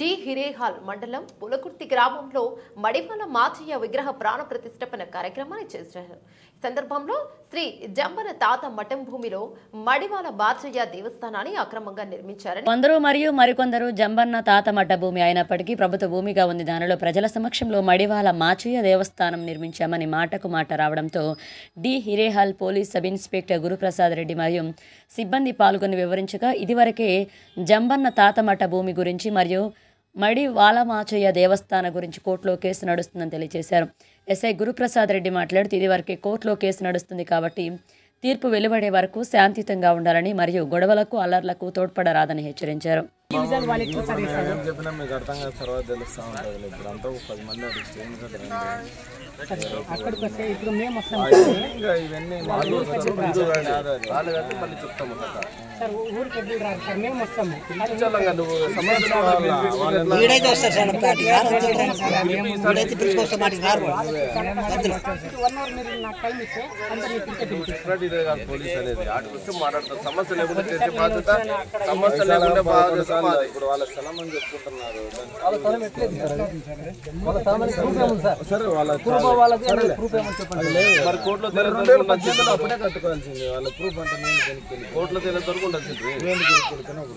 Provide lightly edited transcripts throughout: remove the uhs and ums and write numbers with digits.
D Hirehal మండలం పులకుర్తి గ్రామంలో మడివాల మాచయ్య విగ్రహ ప్రాణ ప్రతిష్ఠాపన కార్యక్రమాన్ని చేశారు. ఈ సందర్భంలో శ్రీ జంబన తాత మఠం భూమిలో మడివాల మాచయ్య దేవస్థానాన్ని అక్రమంగా నిర్మించారని కొందరు మరియు మరికొందరు జంబన్న తాత మఠ భూమి అయినప్పటికీ ప్రభుత్వ భూమిగా ఉంది. దానిలో ప్రజల సమక్షంలో మడివాల మాచయ్య దేవస్థానం నిర్మించామని మాటకు మాట రావడంతో D Hirehal police sub inspector Guruprasad Reddy మరియు సిబ్బంది పాల్గొని వివరించగా ఇదివరకే జంబన్న తాత మఠ భూమి గురించి మరియు మడి వాలమాచయ్య దేవస్థాన గురించి కోర్టులో కేసు నడుస్తుందని తెలియజేశారు. ఎస్ఐ గురుప్రసాద్ రెడ్డి మాట్లాడుతూ ఇదివరకే కోర్టులో కేసు నడుస్తుంది కాబట్టి తీర్పు వెలువడే వరకు శాంతియుతంగా ఉండాలని మరియు గొడవలకు అల్లర్లకు తోడ్పడరాదని హెచ్చరించారు. ఇప్పుడు వాళ్ళ స్థలం అని చెప్పుకుంటున్నారు. మరి కోర్టులో అప్పుడే కట్టుకోవాల్సింది. వాళ్ళ ప్రూఫ్ అంటే కోర్టులో తెలియదు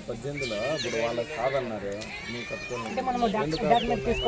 18లో ఇప్పుడు వాళ్ళకి కాదన్నారు. మీరు కట్టుకోవాలి.